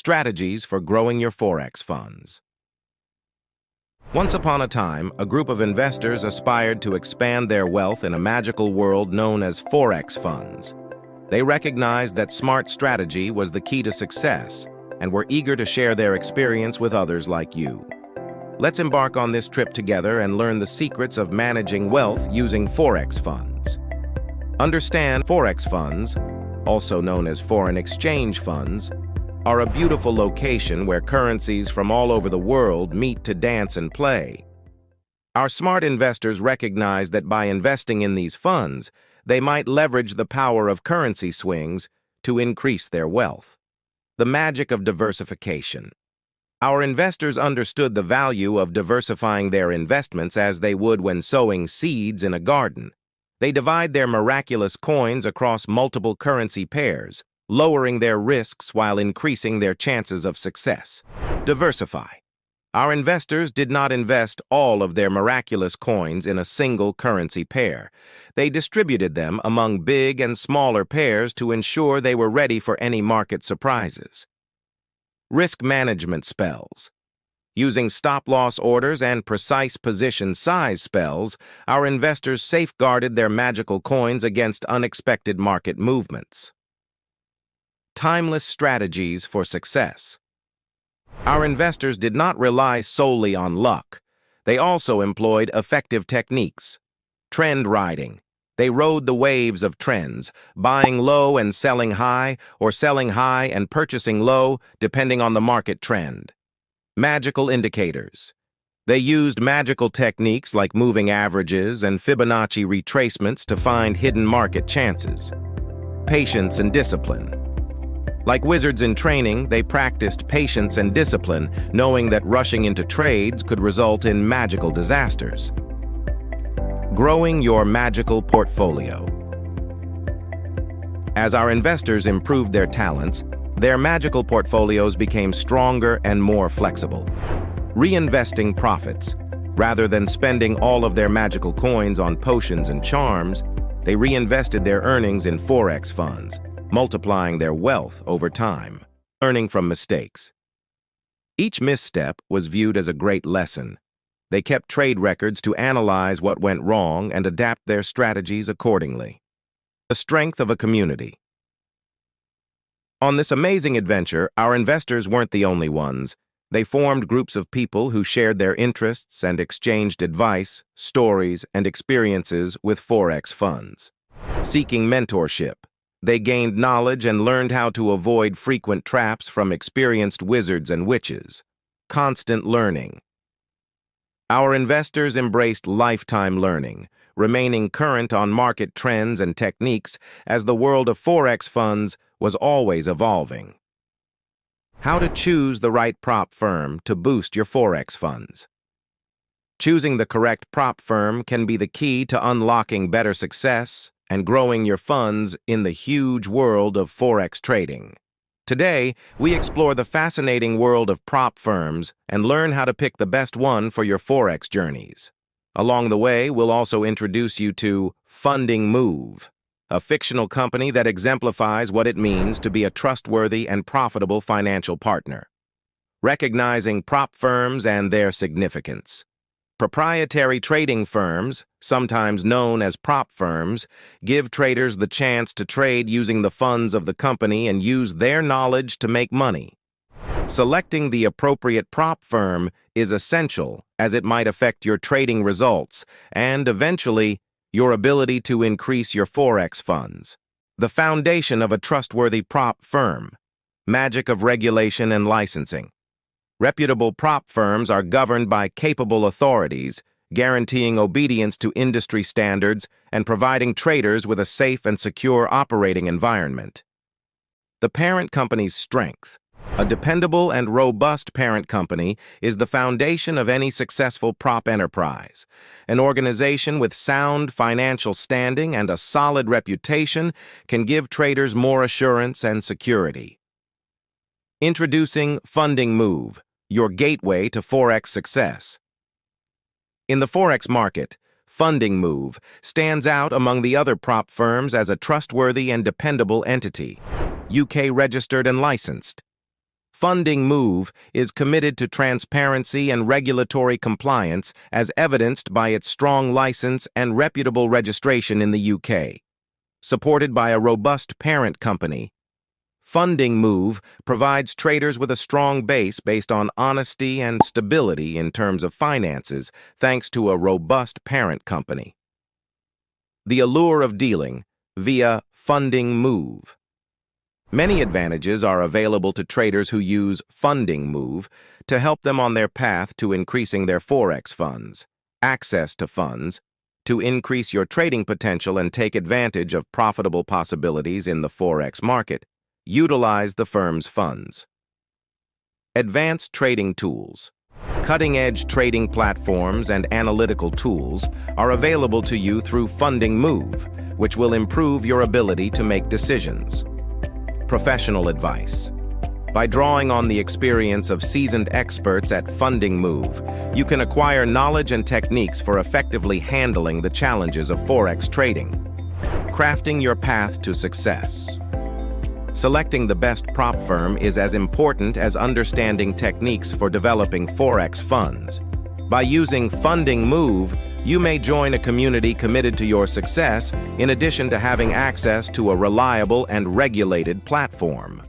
Strategies for growing your Forex funds. Once upon a time, a group of investors aspired to expand their wealth in a magical world known as Forex funds. They recognized that smart strategy was the key to success and were eager to share their experience with others like you. Let's embark on this trip together and learn the secrets of managing wealth using Forex funds. Understand, Forex funds, also known as foreign exchange funds, are a beautiful location where currencies from all over the world meet to dance and play. Our smart investors recognize that by investing in these funds, they might leverage the power of currency swings to increase their wealth. The magic of diversification. Our investors understood the value of diversifying their investments as they would when sowing seeds in a garden. They divide their miraculous coins across multiple currency pairs, lowering their risks while increasing their chances of success. Diversify. Our investors did not invest all of their miraculous coins in a single currency pair. They distributed them among big and smaller pairs to ensure they were ready for any market surprises. Risk management spells. Using stop-loss orders and precise position size spells, our investors safeguarded their magical coins against unexpected market movements. Timeless strategies for success. Our investors did not rely solely on luck. They also employed effective techniques. Trend riding. They rode the waves of trends, buying low and selling high, or selling high and purchasing low, depending on the market trend. Magical indicators. They used magical techniques like moving averages and Fibonacci retracements to find hidden market chances. Patience and discipline. Like wizards in training, they practiced patience and discipline, knowing that rushing into trades could result in magical disasters. Growing your magical portfolio. As our investors improved their talents, their magical portfolios became stronger and more flexible. Reinvesting profits. Rather than spending all of their magical coins on potions and charms, they reinvested their earnings in Forex funds, multiplying their wealth over time. Learning from mistakes. Each misstep was viewed as a great lesson. They kept trade records to analyze what went wrong and adapt their strategies accordingly. The strength of a community. On this amazing adventure, our investors weren't the only ones. They formed groups of people who shared their interests and exchanged advice, stories, and experiences with Forex funds. Seeking mentorship. They gained knowledge and learned how to avoid frequent traps from experienced wizards and witches. Constant learning. Our investors embraced lifetime learning, remaining current on market trends and techniques as the world of Forex funds was always evolving. How to choose the right prop firm to boost your Forex funds. Choosing the correct prop firm can be the key to unlocking better success and growing your funds in the huge world of Forex trading. Today, we explore the fascinating world of prop firms and learn how to pick the best one for your Forex journeys. Along the way, we'll also introduce you to Funding Move, a fictional company that exemplifies what it means to be a trustworthy and profitable financial partner. Recognizing prop firms and their significance. Proprietary trading firms, sometimes known as prop firms, give traders the chance to trade using the funds of the company and use their knowledge to make money. Selecting the appropriate prop firm is essential as it might affect your trading results and, eventually, your ability to increase your Forex funds. The foundation of a trustworthy prop firm. Magic of regulation and licensing. Reputable prop firms are governed by capable authorities, guaranteeing obedience to industry standards and providing traders with a safe and secure operating environment. The parent company's strength. A dependable and robust parent company is the foundation of any successful prop enterprise. An organization with sound financial standing and a solid reputation can give traders more assurance and security. Introducing Funding Move, your gateway to Forex success. In the Forex market, Funding Move stands out among the other prop firms as a trustworthy and dependable entity, UK registered and licensed. Funding Move is committed to transparency and regulatory compliance as evidenced by its strong license and reputable registration in the UK. Supported by a robust parent company, Funding Move provides traders with a strong base based on honesty and stability in terms of finances, thanks to a robust parent company. The allure of dealing via Funding Move. Many advantages are available to traders who use Funding Move to help them on their path to increasing their Forex funds, access to funds, to increase your trading potential and take advantage of profitable possibilities in the Forex market. Utilize the firm's funds. Advanced trading tools. Cutting-edge trading platforms and analytical tools are available to you through Funding Move, which will improve your ability to make decisions. Professional advice. By drawing on the experience of seasoned experts at Funding Move, you can acquire knowledge and techniques for effectively handling the challenges of Forex trading. Crafting your path to success. Selecting the best prop firm is as important as understanding techniques for developing Forex funds. By using Funding Move, you may join a community committed to your success in addition to having access to a reliable and regulated platform.